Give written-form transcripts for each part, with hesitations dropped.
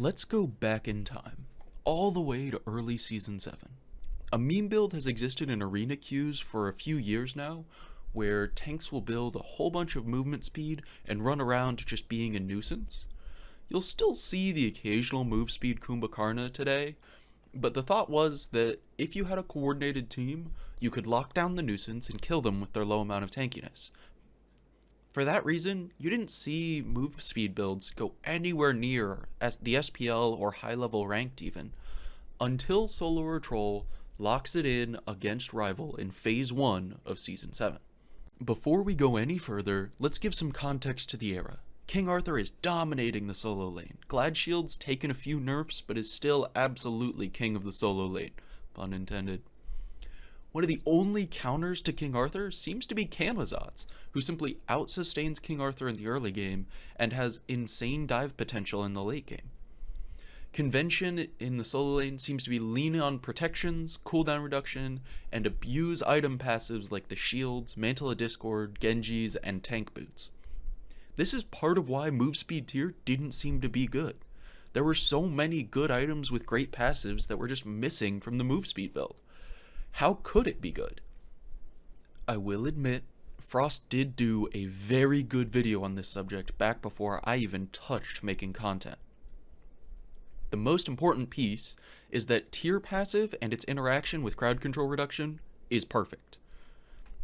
Let's go back in time, all the way to early Season 7. A meme build has existed in arena queues for a few years now, where tanks will build a whole bunch of movement speed and run around just being a nuisance. You'll still see the occasional move speed Kumbhakarna today, but the thought was that if you had a coordinated team, you could lock down the nuisance and kill them with their low amount of tankiness. For that reason, you didn't see move speed builds go anywhere near as the SPL or high level ranked even, until Solo or Troll locks it in against Rival in Phase 1 of Season 7. Before we go any further, let's give some context to the era. King Arthur is dominating the solo lane. Gladshield's taken a few nerfs, but is still absolutely king of the solo lane. Pun intended. One of the only counters to King Arthur seems to be Camazotz, who simply outsustains King Arthur in the early game and has insane dive potential in the late game. Convention in the solo lane seems to be lean on protections, cooldown reduction, and abuse item passives like the shields, Mantle of Discord, Genjis, and tank boots. This is part of why move speed tier didn't seem to be good. There were so many good items with great passives that were just missing from the move speed build. How could it be good? I will admit, Frost did do a very good video on this subject back before I even touched making content. The most important piece is that tier passive and its interaction with crowd control reduction is perfect.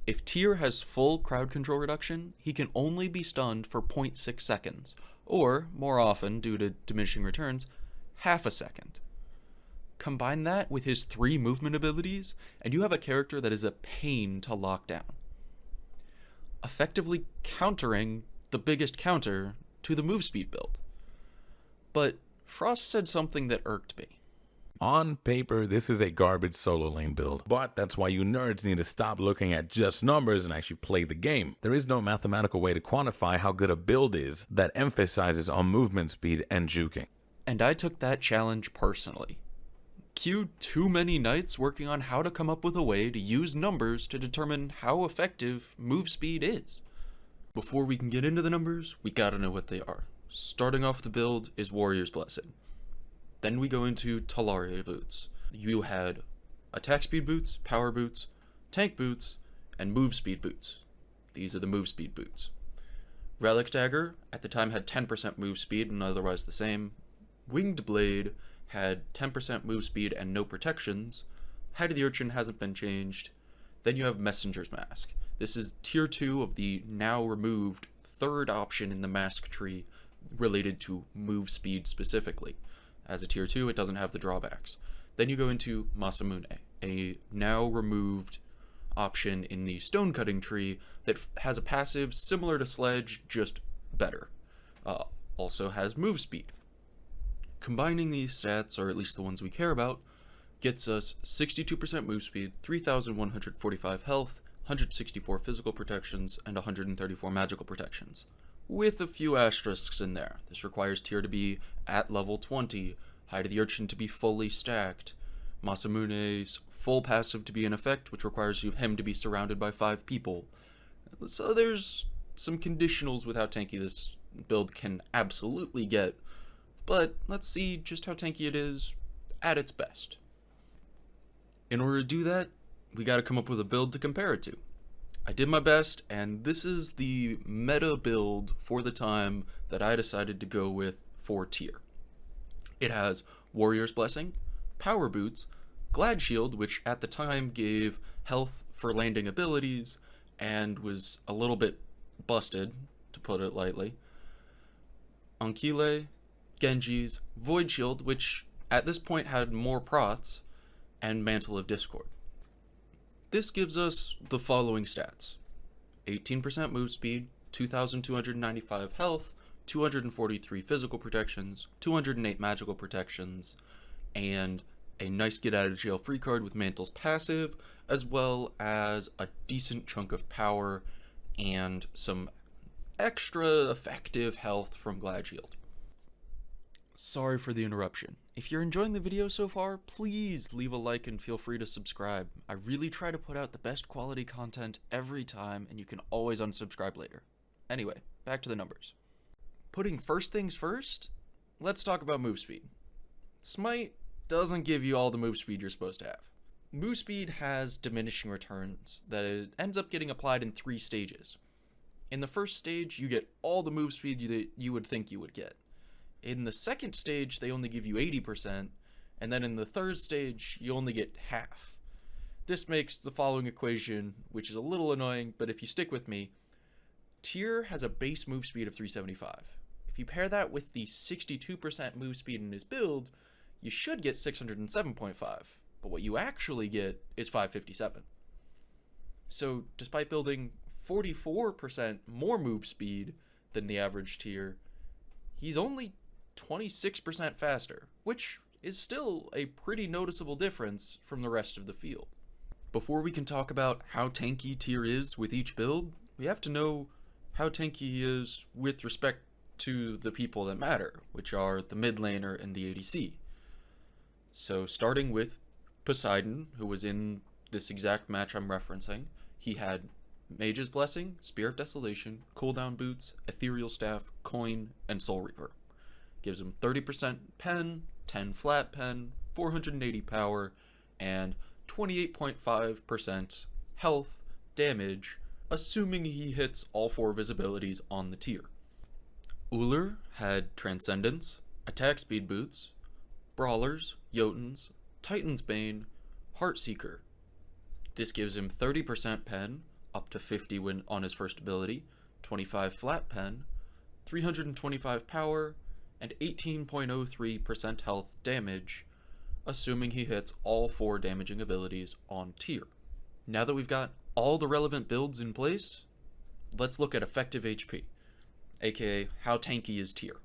If tier has full crowd control reduction, he can only be stunned for 0.6 seconds, or, more often due to diminishing returns, half a second. Combine that with his 3 movement abilities, and you have a character that is a pain to lock down, effectively countering the biggest counter to the move speed build. But Frost said something that irked me. On paper, this is a garbage solo lane build, but that's why you nerds need to stop looking at just numbers and actually play the game. There is no mathematical way to quantify how good a build is that emphasizes on movement speed and juking. And I took that challenge personally. Queued too many nights working on how to come up with a way to use numbers to determine how effective move speed is. Before we can get into the numbers, we gotta know what they are. Starting off the build is Warrior's Blessing. Then we go into Talaria boots. You had attack speed boots, power boots, tank boots, and move speed boots. These are the move speed boots. Relic Dagger at the time had 10% move speed and otherwise the same. Winged Blade had 10% move speed and no protections. Height of the Urchin hasn't been changed. Then you have Messenger's Mask. This is tier 2 of the now removed third option in the mask tree related to move speed specifically. As a tier 2, it doesn't have the drawbacks. Then you go into Masamune, a now removed option in the stone cutting tree that has a passive similar to Sledge, just better. Also has move speed. Combining these stats, or at least the ones we care about, gets us 62% move speed, 3,145 health, 164 physical protections, and 134 magical protections. With a few asterisks in there. This requires tier to be at level 20, Height of the Urchin to be fully stacked, Masamune's full passive to be in effect, which requires him to be surrounded by 5 people. So there's some conditionals with how tanky this build can absolutely get, but let's see just how tanky it is at its best. In order to do that, we gotta come up with a build to compare it to. I did my best, and this is the meta build for the time that I decided to go with for tier. It has Warrior's Blessing, Power Boots, Glad Shield, which at the time gave health for landing abilities and was a little bit busted, to put it lightly, Ankylo, Genjis, Void Shield, which at this point had more prots, and Mantle of Discord. This gives us the following stats: 18% move speed, 2,295 health, 243 physical protections, 208 magical protections, and a nice get out of jail free card with Mantle's passive, as well as a decent chunk of power and some extra effective health from Glad Shield. Sorry for the interruption. If you're enjoying the video so far, please leave a like and feel free to subscribe. I really try to put out the best quality content every time, and you can always unsubscribe later. Anyway, back to the numbers. Putting first things first, let's talk about move speed. Smite doesn't give you all the move speed you're supposed to have. Move speed has diminishing returns that it ends up getting applied in 3 stages. In the first stage, you get all the move speed that you would think you would get. In the second stage, they only give you 80%, and then in the third stage, you only get half. This makes the following equation, which is a little annoying, but if you stick with me, Tyr has a base move speed of 375. If you pair that with the 62% move speed in his build, you should get 607.5, but what you actually get is 557. So despite building 44% more move speed than the average Tyr, he's only 26% faster, which is still a pretty noticeable difference from the rest of the field. Before we can talk about how tanky Tyr is with each build, we have to know how tanky he is with respect to the people that matter, which are the mid laner and the ADC. So starting with Poseidon, who was in this exact match I'm referencing, he had Mage's Blessing, Spear of Desolation, Cooldown Boots, Ethereal Staff, Coin, and Soul Reaper. Gives him 30% pen, 10 flat pen, 480 power, and 28.5% health, damage, assuming he hits all 4 of his abilities on the Tyr. Ullr had Transcendence, Attack Speed Boots, Brawlers, Jotuns, Titan's Bane, Heartseeker. This gives him 30% pen, up to 50 when on his first ability, 25 flat pen, 325 power, and 18.03% health damage, assuming he hits all 4 damaging abilities on Tyr. Now that we've got all the relevant builds in place, let's look at effective HP, aka how tanky is Tyr.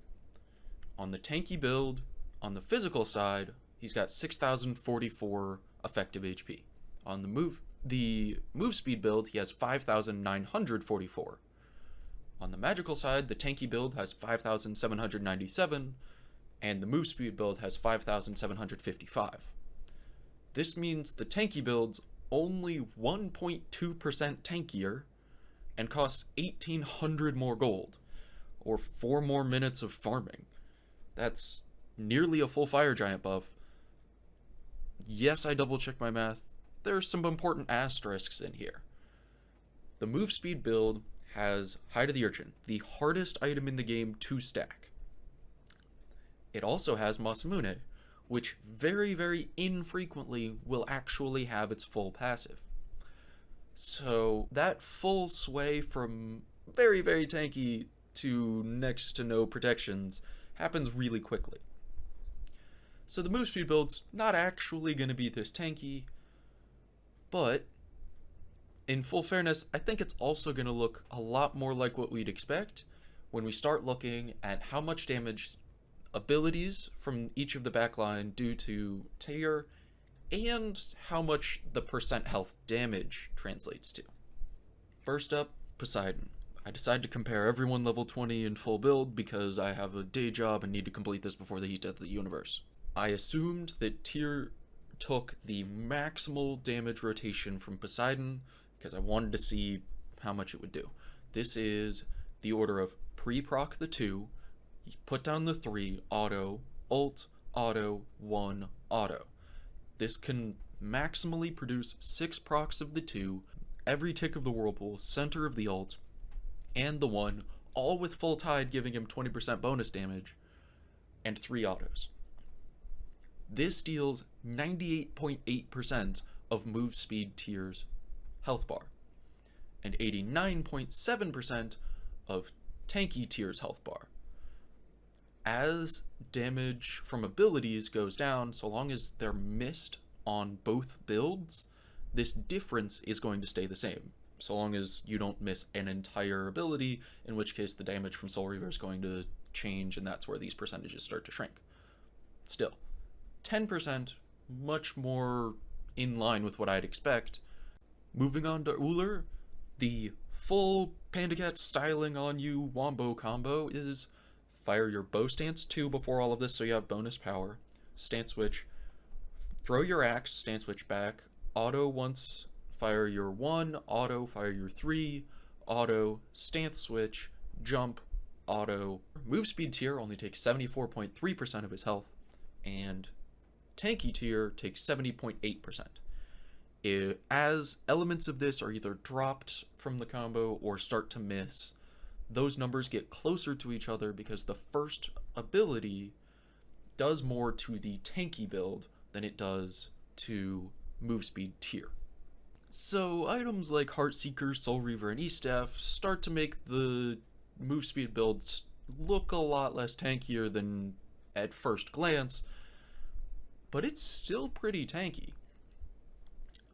On the tanky build, on the physical side, he's got 6,044 effective HP. On the move speed build, he has 5,944. On the magical side, the tanky build has 5,797, and the move speed build has 5,755. This means the tanky build's only 1.2% tankier and costs 1,800 more gold, or 4 more minutes of farming. That's nearly a full fire giant buff. Yes, I double checked my math. There's some important asterisks in here. The move speed build has Hide of the Urchin, the hardest item in the game to stack. It also has Masamune, which very, very infrequently will actually have its full passive. So that full sway from very, very tanky to next to no protections happens really quickly. So the move speed build's not actually going to be this tanky, but in full fairness, I think it's also going to look a lot more like what we'd expect when we start looking at how much damage abilities from each of the backline do to Tyr, and how much the percent health damage translates to. First up, Poseidon. I decided to compare everyone level 20 in full build because I have a day job and need to complete this before the heat death of the universe. I assumed that Tyr took the maximal damage rotation from Poseidon because I wanted to see how much it would do. This is the order of pre-proc the 2, put down the 3, auto, ult, auto, 1, auto. This can maximally produce 6 procs of the 2, every tick of the whirlpool, center of the ult, and the 1, all with full tide giving him 20% bonus damage, and 3 autos. This deals 98.8% of move speed Tyr's health bar, and 89.7% of tanky Tyr's health bar. As damage from abilities goes down, so long as they're missed on both builds, this difference is going to stay the same. So long as you don't miss an entire ability, in which case the damage from Soul Reaver is going to change, and that's where these percentages start to shrink. Still, 10%, much more in line with what I'd expect. Moving on to Ullr, the full Panda Cat styling on you wombo combo is fire your bow stance 2 before all of this so you have bonus power. Stance switch, throw your axe, stance switch back, auto once, fire your 1, auto, fire your 3, auto, stance switch, jump, auto. Move speed tier only takes 74.3% of his health, and tanky tier takes 70.8%. As elements of this are either dropped from the combo or start to miss, those numbers get closer to each other because the first ability does more to the tanky build than it does to move speed tier. So items like Heartseeker, Soul Reaver, and E-Staff start to make the move speed builds look a lot less tankier than at first glance, but it's still pretty tanky.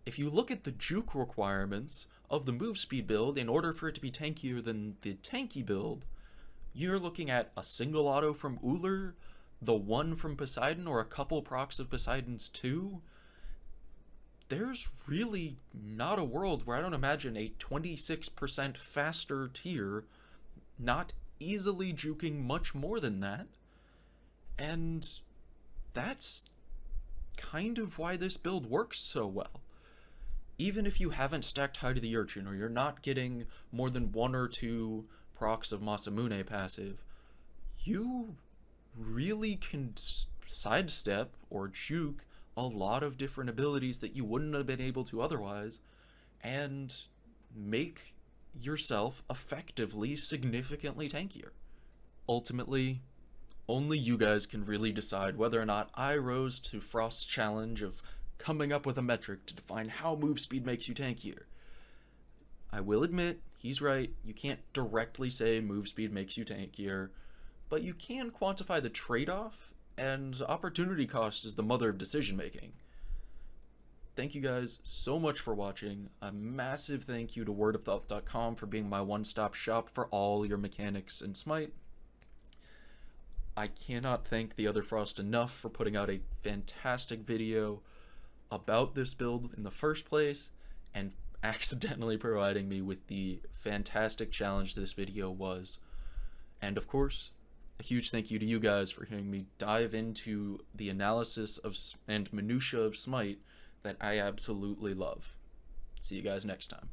If you look at the juke requirements of the move speed build, in order for it to be tankier than the tanky build, you're looking at a single auto from Uller, the one from Poseidon, or a couple procs of Poseidon's 2. There's really not a world where I don't imagine a 26% faster tier not easily juking much more than that. And that's kind of why this build works so well. Even if you haven't stacked High to the Urchin, or you're not getting more than 1 or 2 procs of Masamune passive, you really can sidestep or juke a lot of different abilities that you wouldn't have been able to otherwise, and make yourself effectively significantly tankier. Ultimately, only you guys can really decide whether or not I rose to Frost's challenge of coming up with a metric to define how move speed makes you tankier. I will admit, he's right, you can't directly say move speed makes you tankier, but you can quantify the trade-off, and opportunity cost is the mother of decision making. Thank you guys so much for watching. A massive thank you to wordofthought.com for being my one-stop shop for all your mechanics in Smite. I cannot thank the other Frost enough for putting out a fantastic video about this build in the first place, and accidentally providing me with the fantastic challenge this video was. And of course, a huge thank you to you guys for hearing me dive into the analysis of and minutia of Smite that I absolutely love. See you guys next time.